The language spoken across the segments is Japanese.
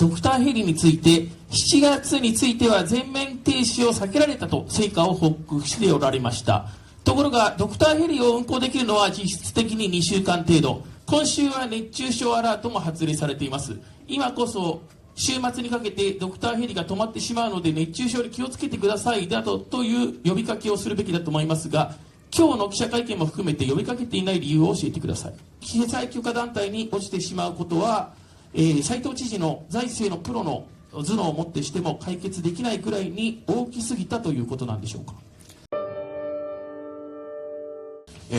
ドクターヘリについて、7月については全面停止を避けられたと成果を報告しておられました。ところが、ドクターヘリを運航できるのは実質的に2週間程度。今週は熱中症アラートも発令されています。今こそ、週末にかけてドクターヘリが止まってしまうので熱中症に気をつけてくださいなどという呼びかけをするべきだと思いますが、今日の記者会見も含めて呼びかけていない理由を教えてください。経済許可団体に落ちてしまうことは、斉藤知事の財政のプロの頭脳をもってしても解決できないくらいに大きすぎたということなんでしょうか。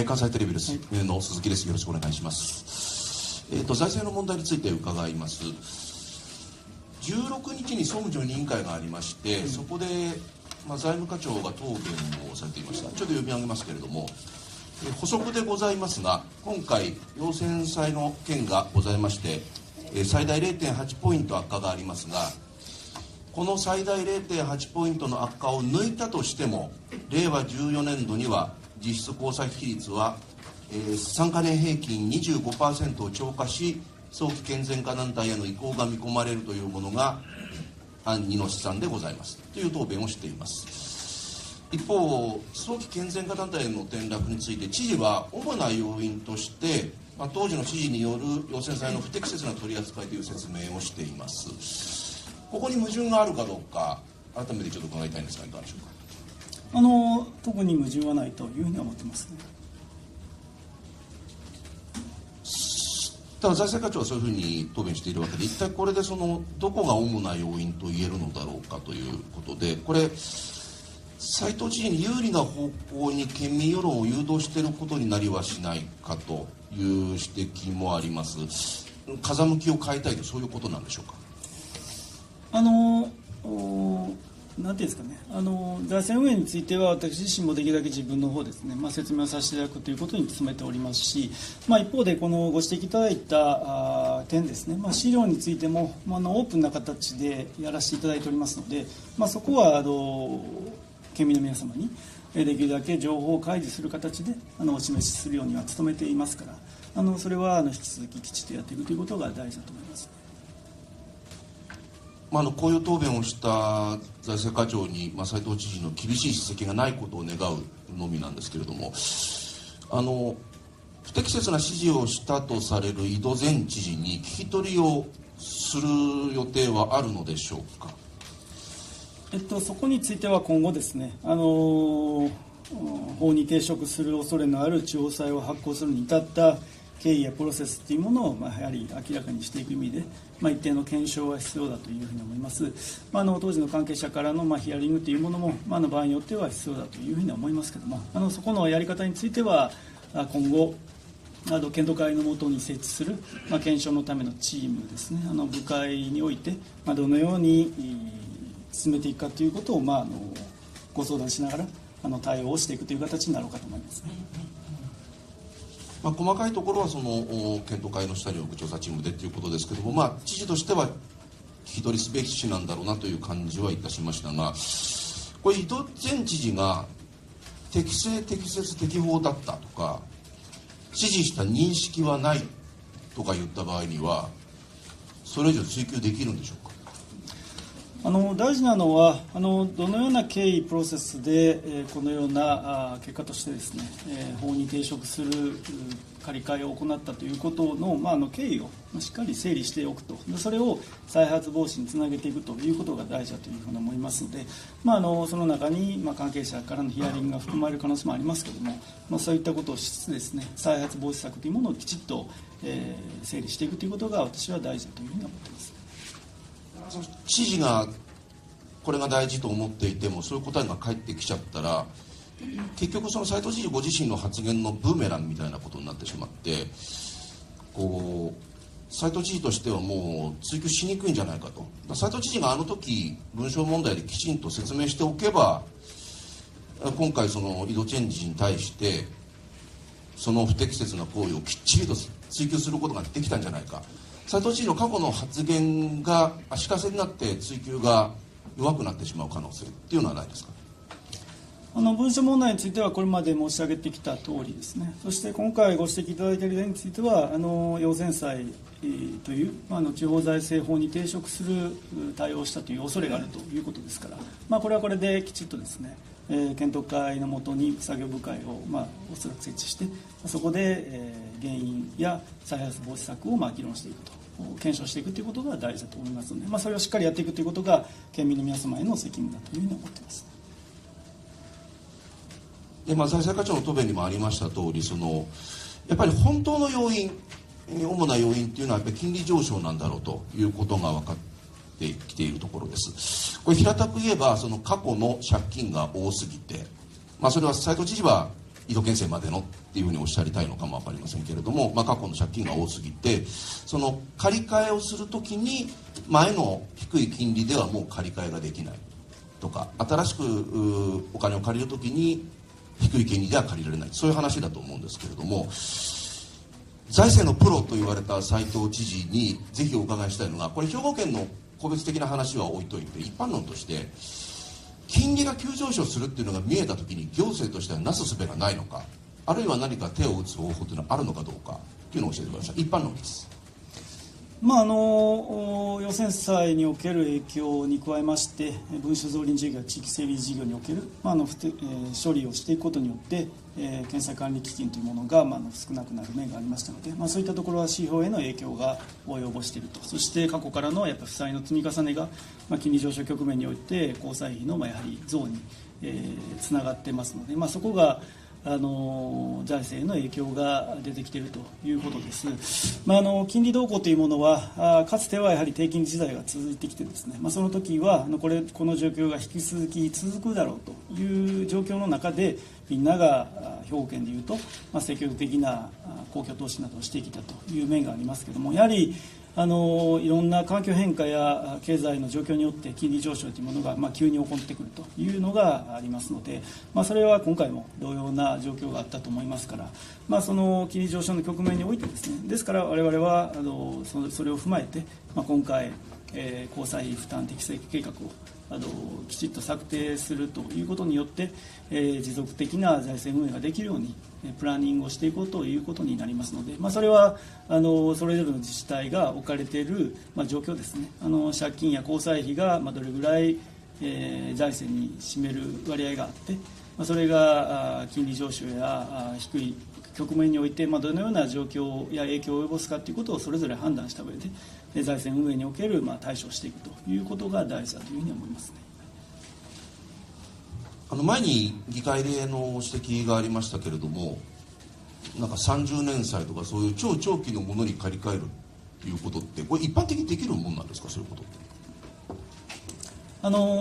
関西テレビですの鈴木です。よろしくお願いします。財政の問題について伺います。16日に総務常任委員会がありまして、そこで、財務課長が答弁をされていました。ちょっと読み上げますけれども、補足でございますが、今回要選債の件がございまして、最大 0.8 ポイント悪化がありますが、この最大 0.8 ポイントの悪化を抜いたとしても、令和14年度には実質交際比率は、3か年平均 25% を超過し、早期健全化団体への移行が見込まれるというものが案2の試算でございますという答弁をしています。一方、早期健全化団体への転落について知事は主な要因として、当時の知事による要選債の不適切な取り扱いという説明をしています。ここに矛盾があるかどうか改めてちょっと伺いたいんですが、いかがでしょうか。特に矛盾はないというふうに思ってますね。ただ財政課長はそういうふうに答弁しているわけで、一体これでどこが主な要因と言えるのだろうかということで、これ斉藤知事に有利な方向に県民世論を誘導していることになりはしないかという指摘もあります。風向きを変えたいと、そういうことなんでしょうか。なんていうんですかね、財政運営については私自身もできるだけ自分の方ですね、説明をさせていただくということに努めておりますし、一方でこのご指摘いただいた点ですね、資料についてもオープンな形でやらせていただいておりますので、そこは県民の皆様にできるだけ情報を開示する形でお示しするようには努めていますから、それは引き続ききちっとやっていくということが大事だと思います。こういう答弁をした財政課長に、斉藤知事の厳しい指摘がないことを願うのみなんですけれども、不適切な指示をしたとされる井戸前知事に聞き取りをする予定はあるのでしょうか。そこについては今後ですね、法に抵触する恐れのある地方債を発行するに至った経緯やプロセスというものをやはり明らかにしていく意味で、一定の検証は必要だというふうに思います。当時の関係者からのヒアリングというものも、場合によっては必要だというふうに思いますけれども、そこのやり方については今後検討会の下に設置する、検証のためのチームですね、部会において、どのように進めていくかということを、ご相談しながら対応をしていくという形になろうかと思います。細かいところは検討会の下に置く調査チームでということですけれども、知事としては聞き取りすべき知なんだろうなという感じはいたしましたが、これ井戸前知事が適正適切適法だったとか指示した認識はないとか言った場合にはそれ以上追及できるんでしょうか。大事なのはどのような経緯プロセスでこのような結果としてですね、法に抵触する借り換えを行ったということの、経緯をしっかり整理しておくと、それを再発防止につなげていくということが大事だというふうに思いますので、その中に関係者からのヒアリングが含まれる可能性もありますけれども、そういったことをしつつですね、再発防止策というものをきちっと、整理していくということが私は大事だというふうに思っています。知事がこれが大事と思っていてもそういう答えが返ってきちゃったら結局斉藤知事ご自身の発言のブーメランみたいなことになってしまって斉藤知事としてはもう追及しにくいんじゃないかと。斉藤知事が時文書問題できちんと説明しておけば今回井戸知事に対してその不適切な行為をきっちりと追及することができたんじゃないか。斉藤知事の過去の発言が足かせになって追及が弱くなってしまう可能性っていうのはないですか。文書問題についてはこれまで申し上げてきた通りですね。そして今回ご指摘いただいている点については要選債という、地方財政法に抵触する対応をしたという恐れがあるということですから、これはこれできちっとですね、検討会のもとに作業部会を、おそらく設置して、そこで、原因や再発防止策を議論していくと、検証していくということが大事だと思いますので、それをしっかりやっていくということが県民の皆様への責務だというふうに思っています。で、財政課長の答弁にもありました通り、やっぱり本当の要因、主な要因というのはやっぱり金利上昇なんだろうということが分かってきているところです。これ平たく言えば、過去の借金が多すぎて、それは斉藤知事は井戸県政までのっていうふうにおっしゃりたいのかも分かりませんけれども、過去の借金が多すぎて、借り換えをするときに前の低い金利ではもう借り換えができないとか、新しくお金を借りるときに低い金利では借りられない、そういう話だと思うんですけれども、財政のプロと言われた斉藤知事にぜひお伺いしたいのが、これ兵庫県の個別的な話は置いといて、一般論として金利が急上昇するっていうのが見えたときに行政としてはなすすべがないのか、あるいは何か手を打つ方法というのはあるのかどうかというのを教えてください。一般論です。予選債における影響に加えまして、文書造林事業や地域整備事業における、処理をしていくことによって、検査管理基金というものが、少なくなる面がありましたので、そういったところは指標への影響が及ぼしていると。そして過去からのやっぱ負債の積み重ねが、金利上昇局面において交際費のやはり増につながってますので、そこが財政への影響が出てきているということです。金利動向というものはかつてはやはり低金利時代が続いてきてですね、その時はこの状況が引き続き続くだろうという状況の中で、みんなが兵庫県でいうと、積極的な公共投資などをしてきたという面がありますけれども、やはりいろんな環境変化や経済の状況によって金利上昇というものが急に起こってくるというのがありますので、それは今回も同様な状況があったと思いますから、その金利上昇の局面においてですね、ですから我々はそれを踏まえて、今回、交際費負担適正計画をきちっと策定するということによって、持続的な財政運営ができるようにプランニングをしていこうということになりますので、それはそれぞれの自治体が置かれている状況ですね、借金や交際費がどれぐらい財政に占める割合があって、それが金利上昇や低い局面においてどのような状況や影響を及ぼすかということをそれぞれ判断した上で財政運営における対処していくということが大事だというふうに思いますね。前に議会での指摘がありましたけれども、なんか30年債とかそういう超長期のものに借り換えるということって、これ一般的にできるものなんですか、そういうことっ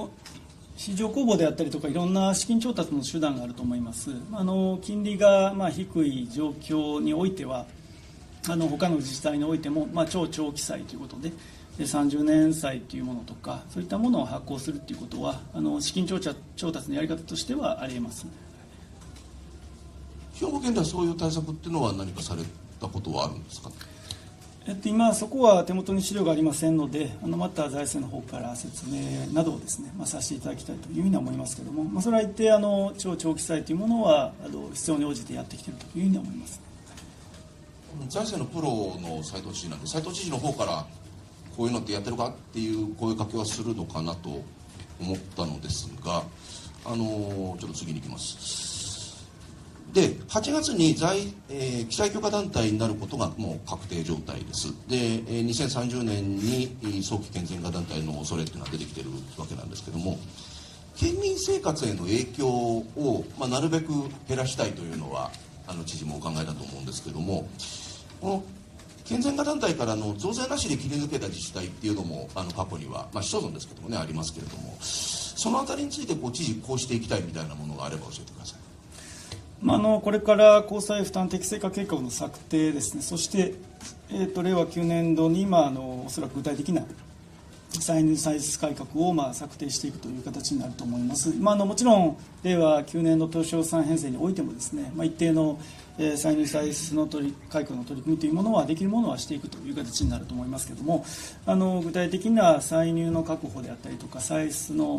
て。市場公募であったりとかいろんな資金調達の手段があると思います。金利が低い状況においては他の自治体においても超長期債ということで30年債というものとかそういったものを発行するということは資金調達のやり方としてはありえます。兵庫県ではそういう対策っていうのは何かされたことはあるんですか。今そこは手元に資料がありませんのでまた財政の方から説明などをですね、させていただきたいというふうには思いますけれども、それは一定超長期債というものは必要に応じてやってきているというふうに思います。財政のプロの斉藤知事なんで、斉藤知事の方からこういうのってやってるかっていう声かけはするのかなと思ったのですが、ちょっと次に行きます。で、8月に記載許可団体になることがもう確定状態です。で、2030年に早期健全化団体の恐れっていうのが出てきているわけなんですけども、県民生活への影響を、なるべく減らしたいというのは知事もお考えだと思うんですけども、この健全化団体からの増税なしで切り抜けた自治体っていうのも過去には、市町村ですけどもね、ありますけれども、そのあたりについて知事こうしていきたいみたいなものがあれば教えてください。これから交際負担適正化計画の策定ですね、そして、令和9年度におそらく具体的な歳入歳出改革を策定していくという形になると思います。もちろん令和9年度当初予算編成においてもですね、一定の歳入歳出の改革の取り組みというものはできるものはしていくという形になると思いますけれども、具体的な歳入の確保であったりとか歳出の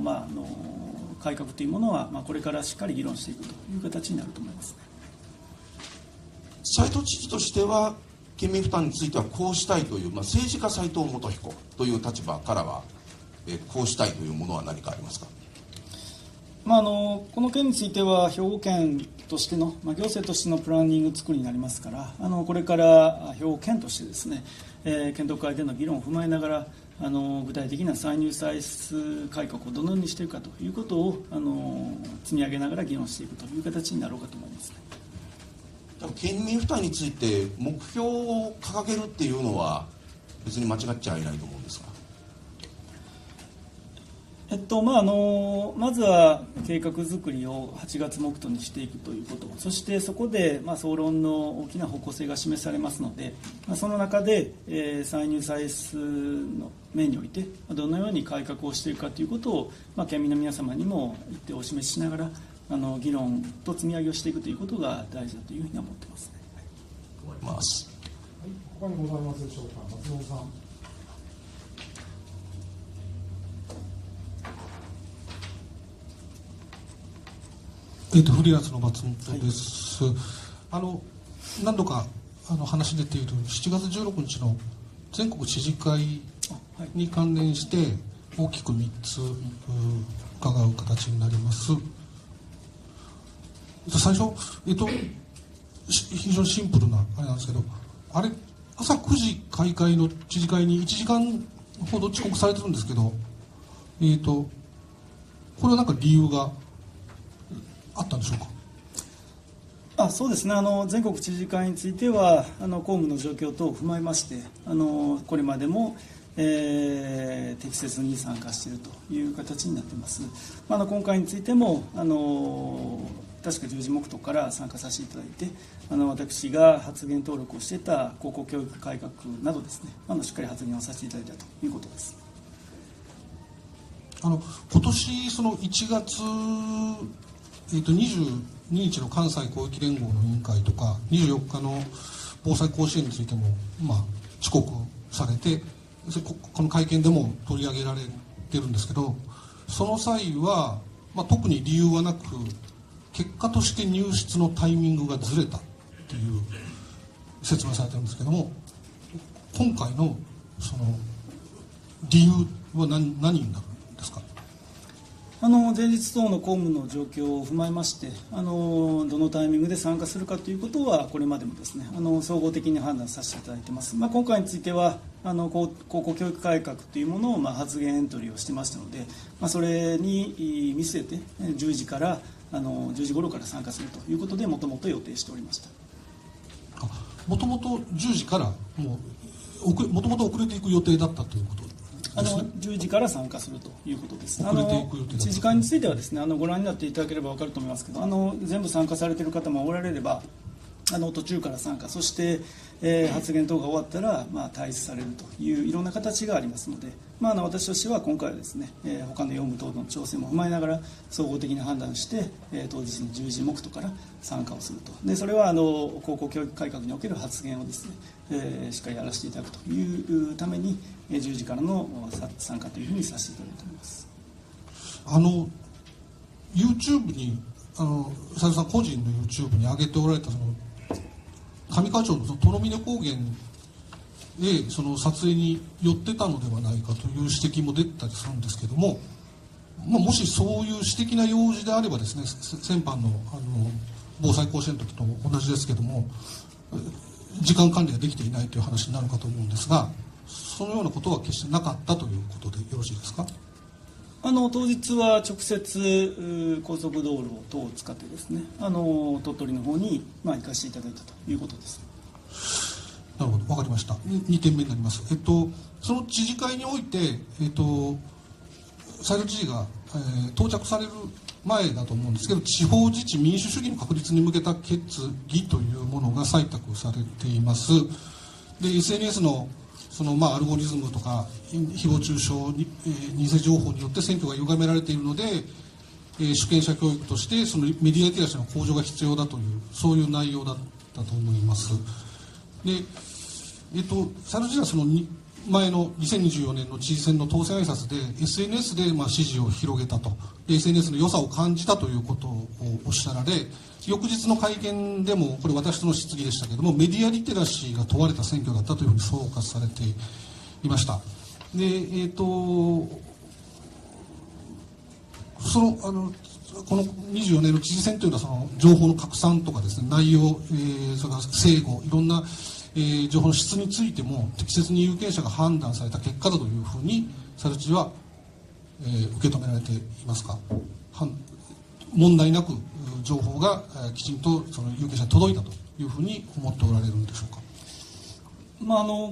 改革というものは、これからしっかり議論していくという形になると思います。斉藤知事としては県民負担についてはこうしたいという、政治家斉藤元彦という立場からは、こうしたいというものは何かありますか。この件については兵庫県としての、行政としてのプランニング作りになりますから、これから兵庫県としてですね、検討会での議論を踏まえながら具体的な歳入歳出改革をどのようにしていくかということを積み上げながら議論していくという形になろうかと思いますね。県民負担について目標を掲げるっていうのは別に間違っちゃいないと思うんですが。まずは計画作りを8月目途にしていくということ、そしてそこで総論の大きな方向性が示されますので、その中で、歳入歳出の面においてどのように改革をしていくかということを、県民の皆様にも一定お示ししながら議論と積み上げをしていくということが大事だというふうに思ってますね。思います。はい、他にございますでしょうか。松本さん。フリーランスの松本です、何度か話出ている7月16日の全国知事会に関連して大きく3つ伺う形になります。最初、非常にシンプルなあれなんですけど、あれ朝9時開会の知事会に1時間ほど遅刻されてるんですけど、これは何か理由があったんでしょうか。そうですね、全国知事会については公務の状況等を踏まえましてこれまでも、適切に参加しているという形になっています。今回についても確か10時目途から参加させていただいて私が発言登録をしていた高校教育改革などですねしっかり発言をさせていただいたということです。今年その1月22日の関西広域連合の委員会とか24日の防災甲子園についても、遅刻されてこの会見でも取り上げられてるんですけど、その際は、特に理由はなく結果として入室のタイミングがずれたっていう説明されてるんですけども、今回のその理由は何になるんですか。前日等の公務の状況を踏まえましてどのタイミングで参加するかということはこれまでもですね総合的に判断させていただいています。今回については高校教育改革というものを発言エントリーをしてましたので、それに見据えて10時から10時頃から参加するということでもともと予定しておりました。もともと10時からもともと遅れていく予定だったということですね。10時から参加するということです。遅れていく予定だった。知事会についてはですねご覧になっていただければ分かると思いますけど全部参加されている方もおられれば途中から参加、そして、発言等が終わったら、退出されるといういろんな形がありますので、私としては今回はですね、他の用務等の調整も踏まえながら総合的に判断して、当日に10時目途から参加をすると。でそれは高校教育改革における発言をですね、しっかりやらせていただくというために10時からの参加というふうにさせていただいております。YouTube に斉藤さん個人の YouTube に上げておられた上川町の殿峰高原でその撮影に寄ってたのではないかという指摘も出たりするんですけども、もしそういう私的な用事であればですね、先般の防災甲子園の時と同じですけども時間管理ができていないという話になるかと思うんですが、そのようなことは決してなかったということでよろしいですか。当日は直接高速道路等を使ってですね鳥取の方に行かせていただいたということです。なるほど、分かりました。2点目になります。その知事会において、斉藤知事が、到着される前だと思うんですけど、地方自治民主主義の確立に向けた決議というものが採択されています。で SNS のアルゴリズムとか誹謗中傷偽情報によって選挙が歪められているので、主権者教育としてそのメディアリテラシーの向上が必要だというそういう内容だったと思います。で斉藤知事は前の2024年の知事選の当選挨拶で SNS で支持を広げたと、SNS の良さを感じたということをおっしゃられ、翌日の会見でも、これ私の質疑でしたけれども、メディアリテラシーが問われた選挙だったというふうに総括されていました。で、この24年の知事選というのは、その情報の拡散とかですね、内容、それから正誤、いろんな情報の質についても適切に有権者が判断された結果だというふうにサル知事は、受け止められていますか。問題なく情報がきちんとその有権者に届いたというふうに思っておられるんでしょうか。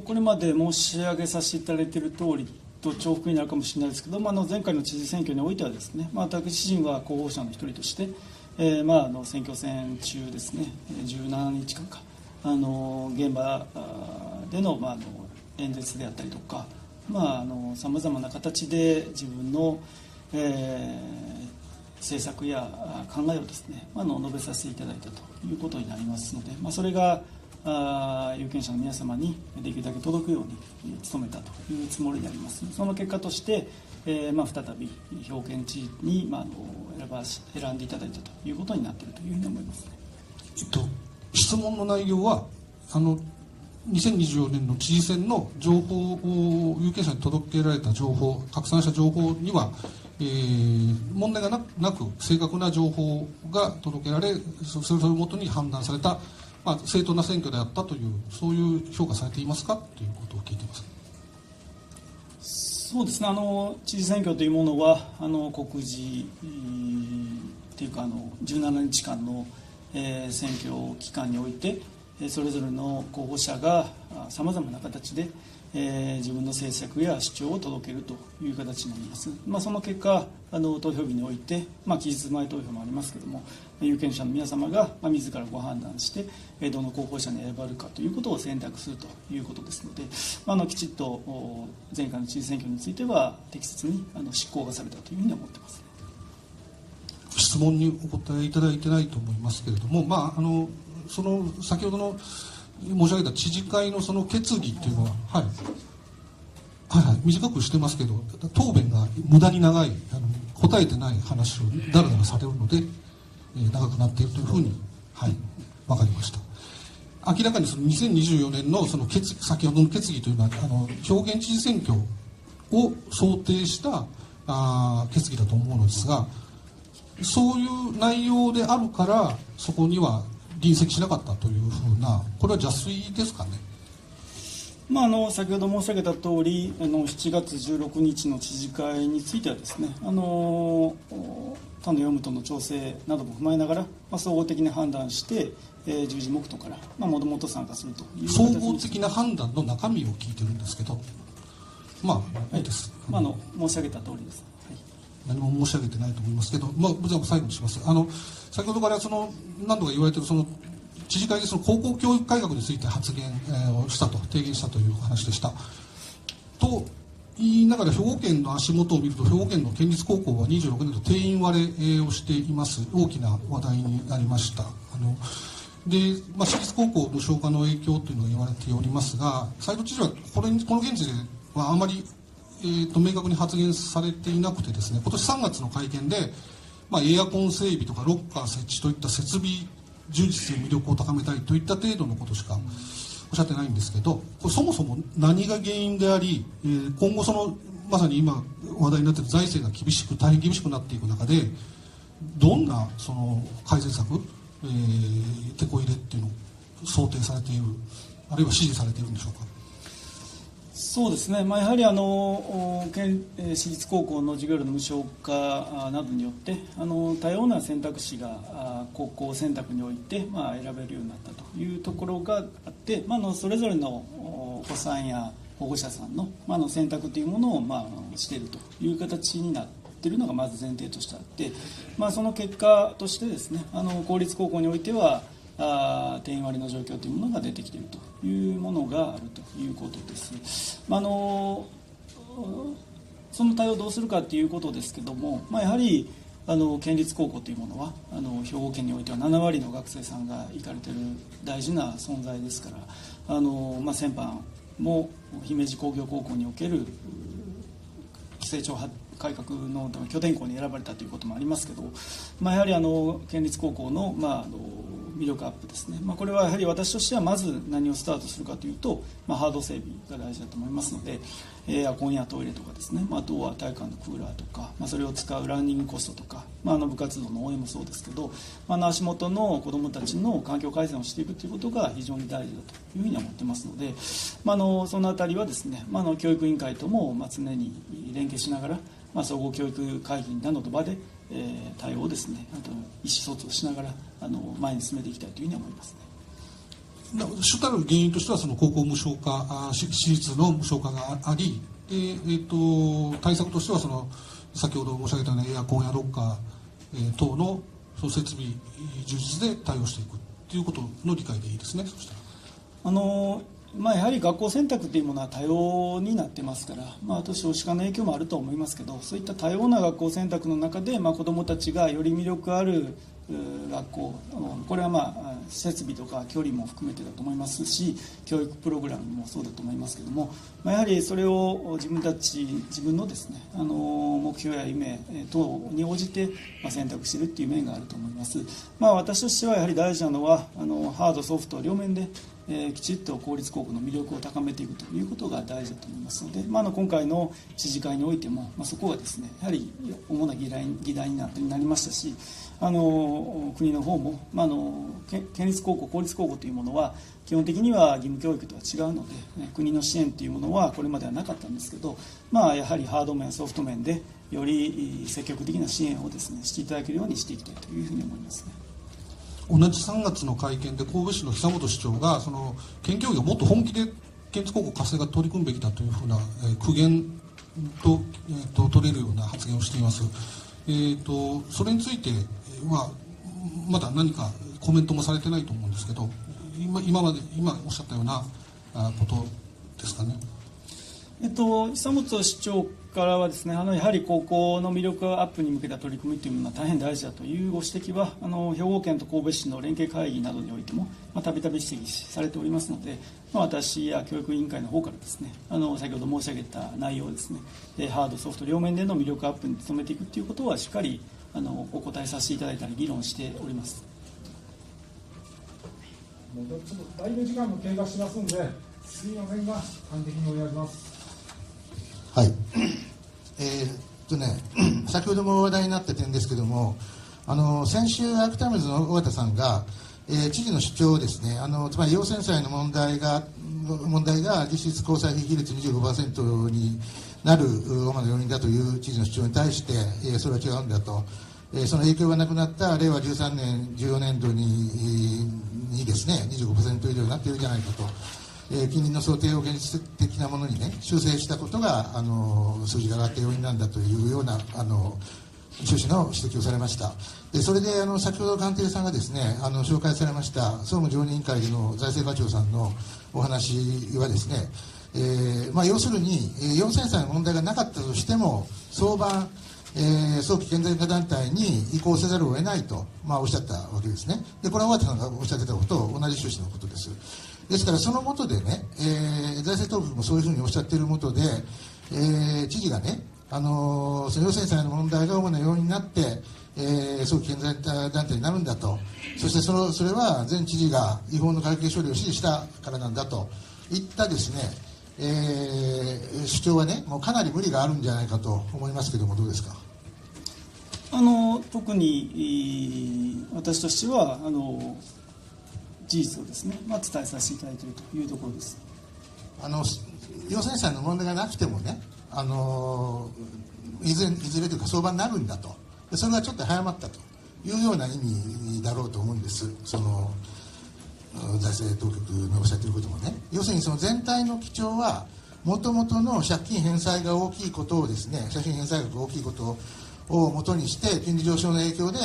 これまで申し上げさせていただいている通りと重複になるかもしれないですけど、前回の知事選挙においてはですね、私自身は候補者の一人として、選挙戦中ですね、17日間か現場での、演説であったりとか、さまざまな形で自分の、政策や考えをですね、述べさせていただいたということになりますので、それが有権者の皆様にできるだけ届くように努めたというつもりであります。その結果として、再び表現地に、選んでいただいたということになっているというふうに思いますね。質問の内容は2024年の知事選の情報を有権者に届けられた情報、拡散した情報には、問題がなく正確な情報が届けられ、それをもとに判断された、正当な選挙であったという、そういう評価されていますかということを聞いています。そうですね、知事選挙というものは告示というか17日間の選挙期間においてそれぞれの候補者がさまざまな形で自分の政策や主張を届けるという形になります。その結果投票日において、期日前投票もありますけれども、有権者の皆様が自らご判断してどの候補者に選ばれるかということを選択するということですので、きちっと前回の知事選挙については適切に執行がされたというふうに思っています。質問にお答えいただいてないと思いますけれども、その先ほどの申し上げた知事会のその決議というのは、短くしてますけど、答弁が無駄に長い、答えてない話をだらだらされるので、長くなっているというふうに、分かりました。明らかにその2024年のその先ほどの決議というのは、表現知事選挙を想定した決議だと思うのですが、そういう内容であるからそこには臨席しなかったというふうな、これは邪推ですかね。先ほど申し上げた通り7月16日の知事会についてはですね、他の読むとの調整なども踏まえながら、総合的な判断して10時黙祷からもともと参加するという形に。総合的な判断の中身を聞いてるんですけど、いいです。申し上げた通りです。何も申し上げてないと思いますけど、じゃあ最後にします。先ほどから何度か言われている知事会で高校教育改革について発言をしたと、提言したという話でした。と言いながら、兵庫県の足元を見ると、兵庫県の県立高校は26年度定員割れをしています。大きな話題になりました。で、私立高校無償化の影響というのが言われておりますが、斉藤知事はこの現地ではあまり明確に発言されていなくてですね、今年3月の会見で、エアコン整備とかロッカー設置といった設備充実で魅力を高めたいといった程度のことしかおっしゃってないんですけど、これそもそも何が原因であり、今後まさに今話題になっている財政が大変厳しくなっていく中で、どんな改善策、手こ入れっていうのを想定されている、あるいは指示されているんでしょうか。そうですね、やはり私立高校の授業料の無償化などによって多様な選択肢が高校選択において選べるようになったというところがあって、それぞれのお子さんや保護者さんの選択というものをしているという形になっているのがまず前提としてあって、その結果としてですね、公立高校においては定員割れの状況というものが出てきているというものがあるということです。その対応をどうするかということですけども、やはり県立高校というものは兵庫県においては7割の学生さんが行かれている大事な存在ですから、先般も姫路工業高校における成長改革の拠点校に選ばれたということもありますけど、やはり県立高校の、魅力アップですね、これはやはり私としてはまず何をスタートするかというと、ハード整備が大事だと思いますので、エアコンやトイレとかですね、あとは体育館のクーラーとか、それを使うランニングコストとか、部活動の応援もそうですけど、足元の子どもたちの環境改善をしていくということが非常に大事だというふうに思っていますので、そのあたりはですね、教育委員会とも常に連携しながら、総合教育会議などの場で、対応をですね、あと意思疎通をしながら前に進めていきたいというふうに思いますね。主たる原因としてはその高校無償化、私立の無償化があり、対策としてはその先ほど申し上げたようなエアコンやロッカー、等のその設備充実で対応していくということの理解でいいですね。そしたらやはり学校選択というものは多様になってますから、あと少子化の影響もあると思いますけど、そういった多様な学校選択の中で、子どもたちがより魅力ある学校、これは設備とか距離も含めてだと思いますし、教育プログラムもそうだと思いますけども、やはりそれを自分のですね、目標や夢等に応じて選択しているという面があると思います。私としてはやはり大事なのはハードソフト両面できちっと公立高校の魅力を高めていくということが大事だと思いますので、今回の知事会においても、そこがですね、やはり主な議題になりましたし、国の方も、県立高校、公立高校というものは基本的には義務教育とは違うので、国の支援というものはこれまではなかったんですけど、やはりハード面、ソフト面でより積極的な支援をですね、していただけるようにしていきたいというふうに思いますね。同じ3月の会見で神戸市の久本市長がその県教育をもっと本気で県立高校活性化取り組むべきだというふうな苦言と、取れるような発言をしています。それについてはまだ何かコメントもされてないと思うんですけど、今おっしゃったようなことですかね。久本市長からはですね、やはり高校の魅力アップに向けた取り組みというのは大変大事だというご指摘は兵庫県と神戸市の連携会議などにおいてもたびたび指摘されておりますので、私や教育委員会の方からですね、先ほど申し上げた内容ですね、ハードソフト両面での魅力アップに努めていくということはしっかりお答えさせていただいたり議論しております。もうちょっとだいぶ時間も経過しますのですみませんが端的にお願いします。はい、先ほども話題になった点ですけれども、先週アクタイムズの尾形さんが、知事の主張をですね、つまり要選歳の問題が実質交際費比率 25% になる主な要因だという知事の主張に対して、それは違うんだと、その影響がなくなった令和13年14年度にですね 25% 以上になっているんじゃないかと。近隣の想定を現実的なものにね修正したことが数字が上がった要因なんだというような趣旨の指摘をされました。でそれで先ほど官邸さんがですね紹介されました総務常任委員会での財政課長さんのお話はですね、要するに4歳の問題がなかったとしても早晩早期健全化団体に移行せざるを得ないと、おっしゃったわけですね。でこれは尾形さんがおっしゃってたことと同じ趣旨のことです。ですからその下でね、財政当局もそういうふうにおっしゃっている下で、知事がね、その要選歳の問題が主な要因になって、早期健全化団体になるんだと、そしてそれは前知事が違法の会計処理を指示したからなんだといったですね、主張はね、もうかなり無理があるんじゃないかと思いますけども、どうですか。特に私としては事実をですね、伝えさせていただいているというところです。要選歳の問題がなくてもね、いずれというか相場になるんだと、それがちょっと早まったというような意味だろうと思うんです。その財政当局のおっしゃっていることもね、要するにその全体の基調はもともとの借金返済が大きいことをですね、借金返済額が大きいことをもとにして金利上昇の影響で、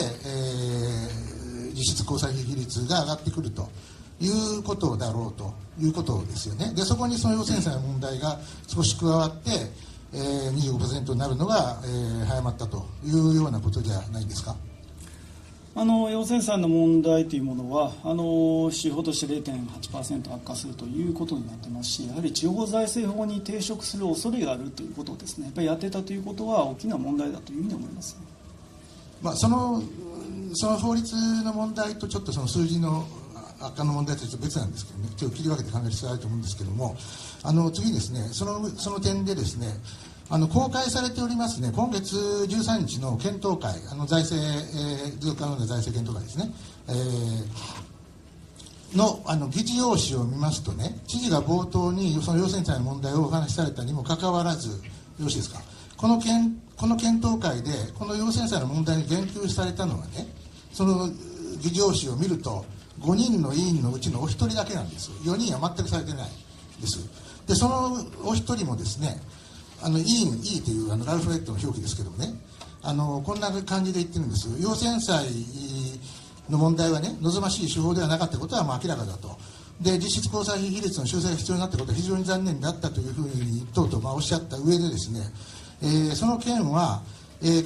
実質交際費比率が上がってくるということだろうということですよね。でそこにその要選歳の問題が少し加わって、25% になるのが、早まったというようなことじゃないですか。陽性さんの問題というものは指標として 0.8% 悪化するということになってますし、やはり地方財政法に抵触する恐れがあるということをですね、やっぱりやってたということは大きな問題だというふうに思います。その法律の問題とちょっとその数字の悪化の問題とちょっと別なんですけどね、ちょっと切り分けて考える必要があると思うんですけども、次ですね、その点でですね、公開されておりますね、今月13日の検討会、財政、持続可能な財政検討会ですね、議事要旨を見ますとね、知事が冒頭にその陽性者の問題をお話しされたにもかかわらず、よろしいですか、この検討会でこの陽性者の問題に言及されたのはね、その議事要旨を見ると5人の委員のうちのお一人だけなんです。4人は全くされてないです。でそのお一人もですね、委員というラルフレットの表記ですけどもね、こんな感じで言ってるんです。要請債の問題はね、望ましい手法ではなかったことは明らかだと。で実質交際費比率の修正が必要になったことは非常に残念だったというふうにとうとうおっしゃった上でですね、その件は、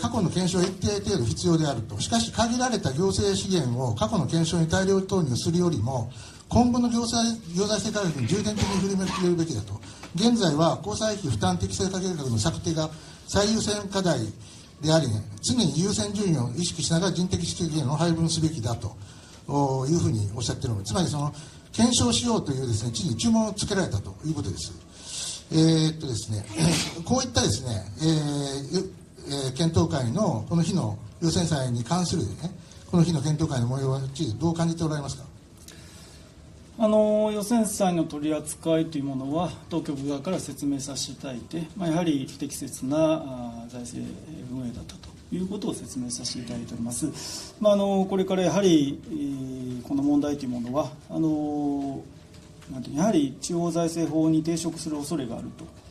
過去の検証は一定程度必要であると。しかし限られた行政資源を過去の検証に大量投入するよりも今後の行財政改革に重点的に振り向けるべきだと。現在は交際費負担適正化計画の策定が最優先課題であり、ね、常に優先順位を意識しながら人的資源を配分すべきだというふうにおっしゃっているので、つまりその検証しようというですね、知事に注文をつけられたということです。ですね、こういったですね、検討会のこの日の予選祭に関する、ね、この日の検討会の模様は知事どう感じておられますか。予選債の取り扱いというものは当局側から説明させていただいて、やはり不適切な財政運営だったということを説明させていただいております。これからやはり、この問題というものはやはり地方財政法に抵触する恐れがある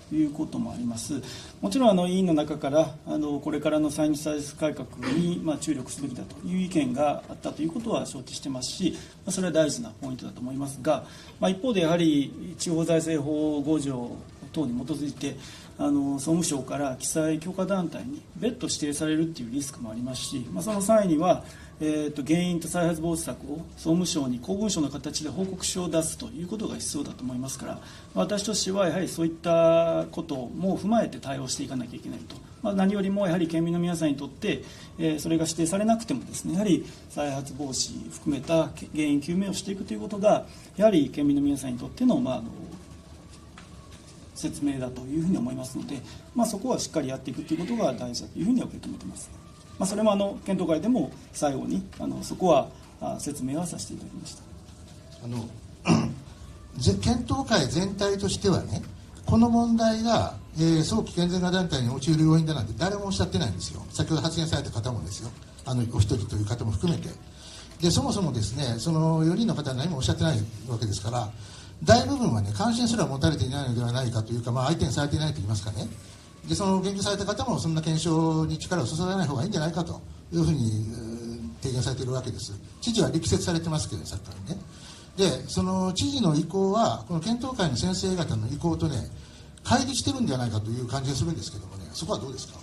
ということもあります。もちろん委員の中からこれからの歳入歳出改革に注力すべきだという意見があったということは承知してますし、それは大事なポイントだと思いますが、一方でやはり地方財政法5条等に基づいて総務省から記載強化団体に別途指定されるというリスクもありますし、その際には原因と再発防止策を総務省に公文書の形で報告書を出すということが必要だと思いますから、私としてはやはりそういったことも踏まえて対応していかなきゃいけないと、何よりもやはり県民の皆さんにとって、それが指定されなくてもですね、やはり再発防止含めた原因究明をしていくということがやはり県民の皆さんにとっての、説明だというふうに思いますので、そこはしっかりやっていくということが大事だというふうに受け止めています。それも検討会でも最後にそこは説明はさせていただきました。検討会全体としてはね、この問題が、早期健全化団体に陥る要因だなんて誰もおっしゃってないんですよ。先ほど発言された方もですよ、お一人という方も含めて。でそもそもですね、その4人の方は何もおっしゃってないわけですから、大部分はね、関心すら持たれていないのではないかというか、相手にされていないといいますかね。でその言及された方もそんな検証に力を注がない方がいいんじゃないかというふうに提言されているわけです。知事は力説されてますけど、さっきからね。でその知事の意向はこの検討会の先生方の意向とね乖離してるんではないかという感じがするんですけどもね、そこはどうですか。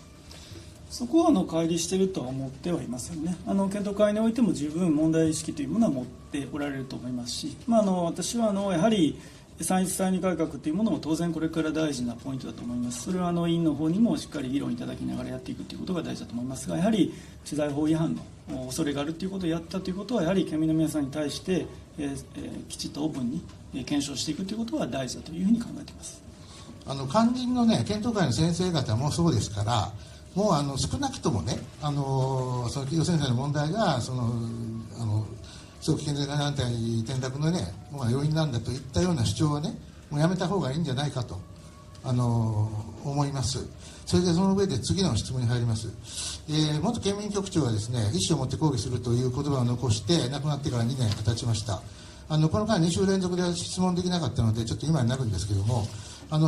そこは乖離しているとは思ってはいませんね。検討会においても十分問題意識というものは持っておられると思いますし、私はやはり歳出歳入改革というものも当然これから大事なポイントだと思います。それは委員の方にもしっかり議論いただきながらやっていくということが大事だと思いますが、やはり資材法違反の恐れがあるということをやったということはやはり県民の皆さんに対して、きちっとオープンに検証していくということが大事だというふうに考えています。肝心のね検討会の先生方もそうですから、もう少なくともねその企業先生の問題が早期健全化団体転落のね要因なんだといったような主張はねもうやめた方がいいんじゃないかと思います。それでその上で次の質問に入ります。元県民局長はですね、意思を持って抗議するという言葉を残して亡くなってから2年経ちました。この間2週連続で質問できなかったのでちょっと今になるんですけども、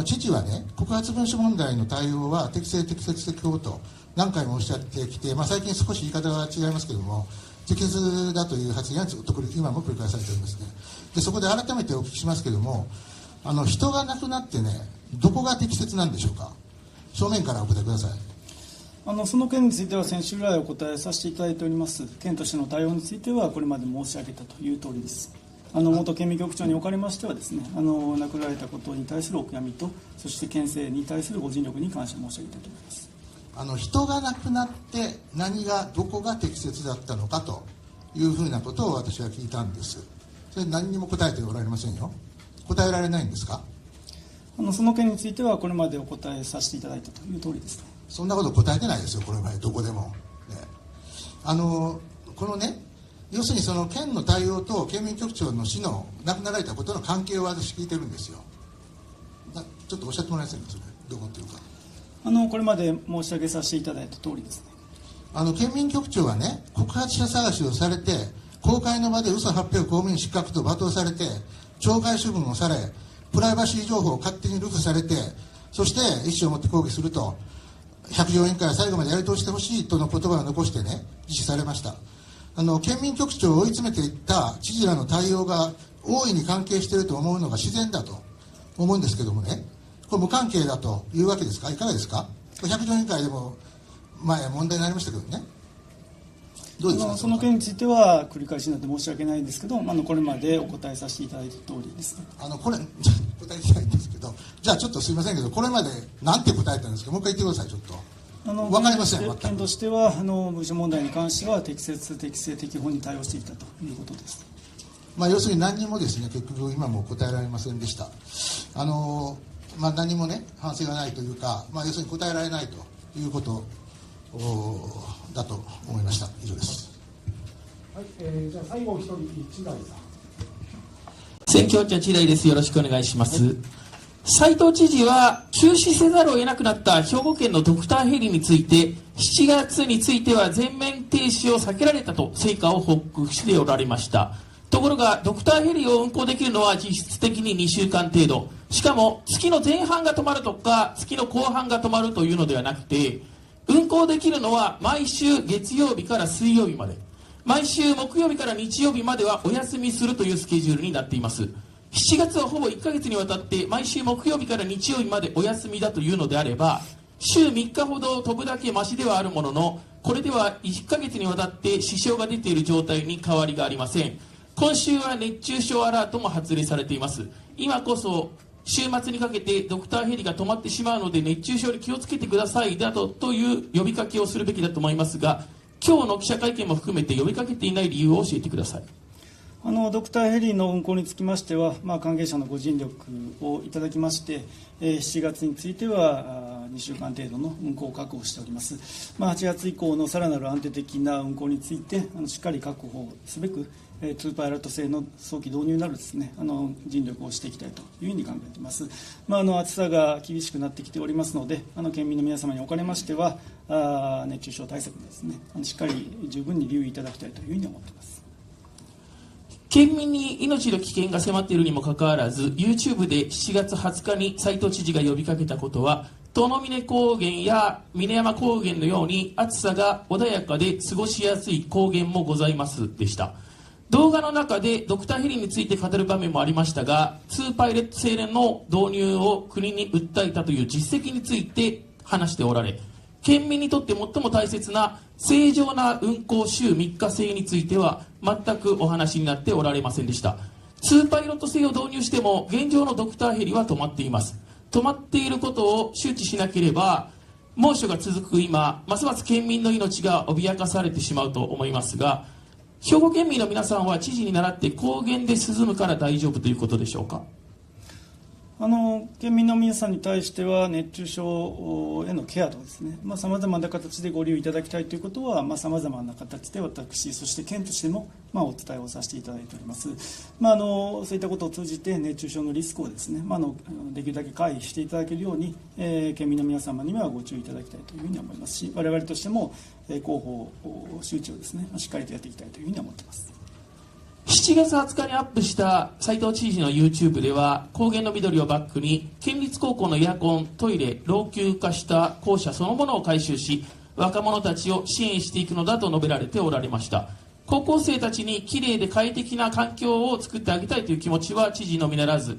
知事はね告発文書問題の対応は適正適切適法と何回もおっしゃってきて、最近少し言い方が違いますけども適切だという発言はずっと今も繰り返されておりますね。でそこで改めてお聞きしますけども、人が亡くなってねどこが適切なんでしょうか。正面からお答えください。その件については先週来お答えさせていただいております。県としての対応についてはこれまで申し上げたという通りです。元県民局長におかれましてはですね、亡くなられたことに対するお悔やみと、そして県政に対するご尽力に感謝申し上げたいと思います。人が亡くなってどこが適切だったのかというふうなことを私は聞いたんです。それ何にも答えておられませんよ。答えられないんですか？その件についてはこれまでお答えさせていただいたという通りですね。そんなこと答えてないですよ、これまでどこでも、ね、このね、要するにその県の対応と県民局長の死の亡くなられたことの関係を私聞いてるんですよ。ちょっとおっしゃってもらえませんか、それどう思ってるか。これまで申し上げさせていただいた通りですね。県民局長はね、告発者探しをされて、公開の場で嘘発表公務員失格と罵倒されて、懲戒処分をされ、プライバシー情報を勝手にルフされて、そして意思を持って抗議すると、百条委員会は最後までやり通してほしいとの言葉を残してね、実施されました。県民局長を追い詰めていった知事らの対応が大いに関係していると思うのが自然だと思うんですけどもね、これ無関係だというわけですか、いかがですか。百条委員会でも前問題になりましたけどね、どうですか。その件については繰り返しになって申し訳ないんですけど、これまでお答えさせていただいた通りですね。これ答えてないんですけど、じゃあちょっとすいませんけど、これまでなんて答えたんですか、もう一回言ってください。ちょっと分かりません。県としては文書問題に関しては適切、適正、適法に対応していたということです。要するに何にもですね、結局今も答えられませんでした。何もね、反省がないというか、要するに答えられないということだと思いました。以上です。はい、じゃあ最後一人、千代さん。選挙長千代です。よろしくお願いします。斉藤知事は中止せざるを得なくなった兵庫県のドクターヘリについて、7月については全面停止を避けられたと成果を報告しておられました。ところがドクターヘリを運航できるのは実質的に2週間程度、しかも月の前半が止まるとか月の後半が止まるというのではなくて、運航できるのは毎週月曜日から水曜日まで、毎週木曜日から日曜日まではお休みするというスケジュールになっています。7月はほぼ1ヶ月にわたって毎週木曜日から日曜日までお休みだというのであれば、週3日ほど飛ぶだけマシではあるものの、これでは1ヶ月にわたって支障が出ている状態に変わりがありません。今週は熱中症アラートも発令されています。今こそ週末にかけてドクターヘリが止まってしまうので熱中症に気をつけてくださいという呼びかけをするべきだと思いますが、今日の記者会見も含めて呼びかけていない理由を教えてください。ドクターヘリの運航につきましては、関係者のご尽力をいただきまして、7月については2週間程度の運航を確保しております。8月以降のさらなる安定的な運航についてしっかり確保すべく、2パイロット制の早期導入などですね、尽力をしていきたいというふうに考えています。暑さが厳しくなってきておりますので、県民の皆様におかれましては熱中症対策ですね、しっかり十分に留意いただきたいというふうに思っています。県民に命の危険が迫っているにもかかわらず、 YouTube で7月20日に斉藤知事が呼びかけたことは、殿峰高原や峰山高原のように暑さが穏やかで過ごしやすい高原もございますでした。動画の中でドクターヘリについて語る場面もありましたが、2パイレット制の導入を国に訴えたという実績について話しておられ、県民にとって最も大切な正常な運航週3日制については全くお話になっておられませんでした。2パイロット制を導入しても現状のドクターヘリは止まっています。止まっていることを周知しなければ、猛暑が続く今、ますます県民の命が脅かされてしまうと思いますが、兵庫県民の皆さんは知事に倣って高原で涼むから大丈夫ということでしょうか。県民の皆さんに対しては熱中症へのケアとですね、さまざまな形でご利用いただきたいということはさまざまな形で私、そして県としてもお伝えをさせていただいております。そういったことを通じて熱中症のリスクをですね、できるだけ回避していただけるように、県民の皆様にはご注意いただきたいというふうに思いますし、我々としても広報周知をですね、しっかりとやっていきたいというふうに思っています。7月20日にアップした斉藤知事の YouTube では、高原の緑をバックに県立高校のエアコン、トイレ、老朽化した校舎そのものを改修し、若者たちを支援していくのだと述べられておられました。高校生たちにきれいで快適な環境を作ってあげたいという気持ちは知事のみならず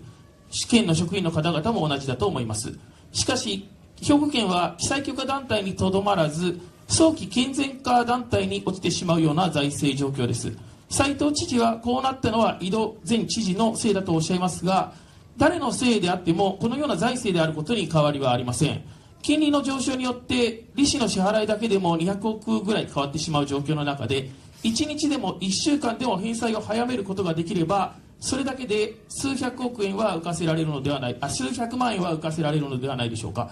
県の職員の方々も同じだと思います。しかし兵庫県は記載許可団体にとどまらず早期健全化団体に落ちてしまうような財政状況です。斉藤知事はこうなったのは井戸前知事のせいだとおっしゃいますが、誰のせいであってもこのような財政であることに変わりはありません。金利の上昇によって利子の支払いだけでも200億ぐらい変わってしまう状況の中で、1日でも1週間でも返済を早めることができれば、それだけで数百億円は浮かせられるのではない、数百万円は浮かせられるのではないでしょうか。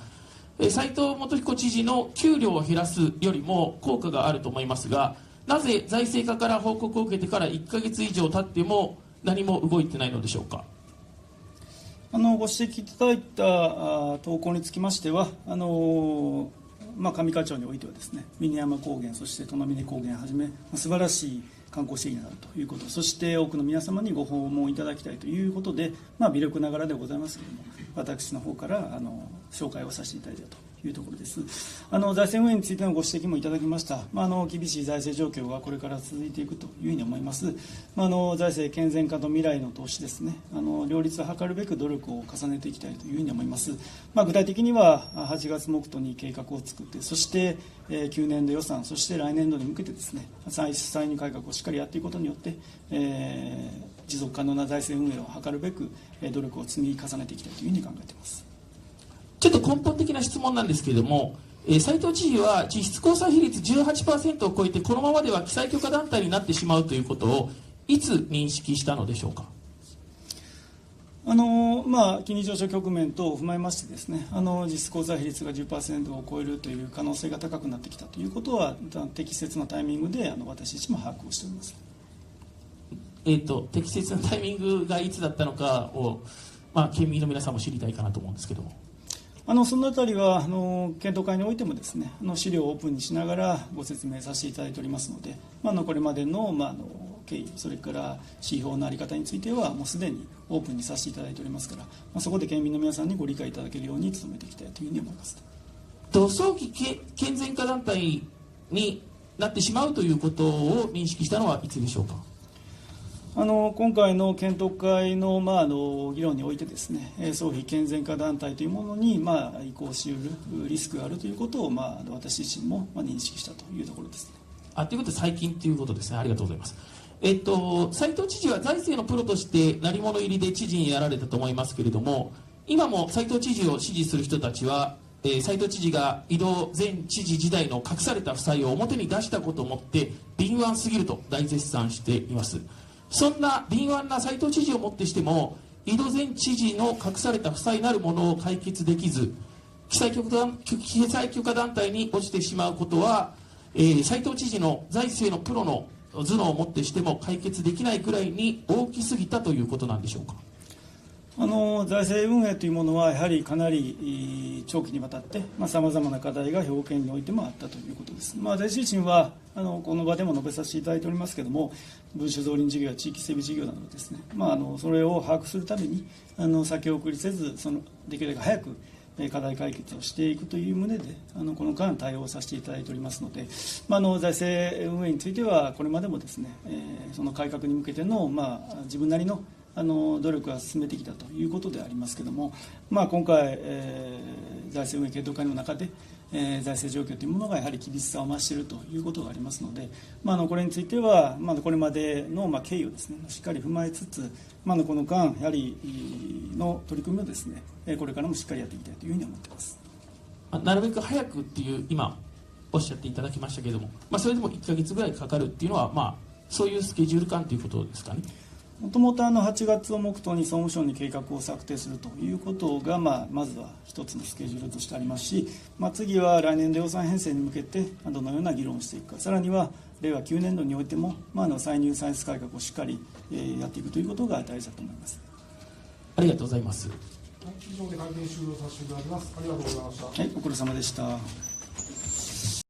斉藤元彦知事の給料を減らすよりも効果があると思いますが、なぜ財政課から報告を受けてから1ヶ月以上経っても何も動いてないのでしょうか。ご指摘いただいた投稿につきましては、上川町においてはですね、峰山高原、そして殿峰高原をはじめ、素晴らしい観光資源になるということ、そして多くの皆様にご訪問いただきたいということで、微力ながらでございますけれども、私の方から紹介をさせていただいたというところです。財政運営についてのご指摘もいただきました。厳しい財政状況がこれから続いていくというふうに思います。財政健全化と未来の投資ですね、両立を図るべく努力を重ねていきたいというふうに思います。具体的には8月目途に計画を作って、そして9年度予算、そして来年度に向けてですね、歳入改革をしっかりやっていくことによって、持続可能な財政運営を図るべく努力を積み重ねていきたいというふうに考えています。ちょっと根本的な質問なんですけれども、斉藤知事は実質交際比率 18% を超えてこのままでは記載許可団体になってしまうということをいつ認識したのでしょうか。金利上昇局面等を踏まえましてですね、実質交際比率が 10% を超えるという可能性が高くなってきたということは適切なタイミングで私自身も把握をしております。適切なタイミングがいつだったのかを、県民の皆さんも知りたいかなと思うんですけども。そのあたりは検討会においてもですね、資料をオープンにしながらご説明させていただいておりますので、これまでの、経緯、それから指標の在り方についてはもうすでにオープンにさせていただいておりますから、そこで県民の皆さんにご理解いただけるように努めていきたいというふうに思います。早期健全化団体になってしまうということを認識したのはいつでしょうか。今回の検討会の、議論においてですね、早期健全化団体というものに、移行しうるリスクがあるということを、私自身も認識したというところですね。ということで最近ということですね。ありがとうございます。斉藤知事は財政のプロとして鳴り物入りで知事にやられたと思いますけれども、今も斉藤知事を支持する人たちは、斉藤知事が井戸前知事時代の隠された負債を表に出したことをもって敏腕すぎると大絶賛しています。そんな敏腕な斉藤知事をもってしても、井戸前知事の隠された負債なるものを解決できず、記載許可団体に落ちてしまうことは、斉藤知事の財政のプロの頭脳をもってしても解決できないくらいに大きすぎたということなんでしょうか。財政運営というものはやはりかなり長期にわたってさまざまな課題が兵庫県においてもあったということです。私自身はこの場でも述べさせていただいておりますけれども、文書造林事業や地域整備事業などですね、それを把握するために先送りせずできるだけ早く課題解決をしていくという旨でこの間対応させていただいておりますので、財政運営についてはこれまでもですね、その改革に向けての、自分なりの努力は進めてきたということでありますけれども、今回、財政運営検討会の中で、財政状況というものがやはり厳しさを増しているということがありますので、これについては、これまでの経緯をですね、しっかり踏まえつつ、この間、やはりの取り組みをですね、これからもしっかりやっていきたいというふうに思っています。なるべく早くっていう今おっしゃっていただきましたけれども、それでも1ヶ月ぐらいかかるっていうのは、そういうスケジュール感ということですかね。もともと8月を目途に総務省に計画を策定するということが、まずは一つのスケジュールとしてありますし、次は来年度予算編成に向けてどのような議論をしていくか、さらには令和9年度においても、歳入歳出改革をしっかりやっていくということが大事だと思います。ありがとうございます。以上で会見終了させていただきます。ありがとうございました。はい、ご苦労様でした。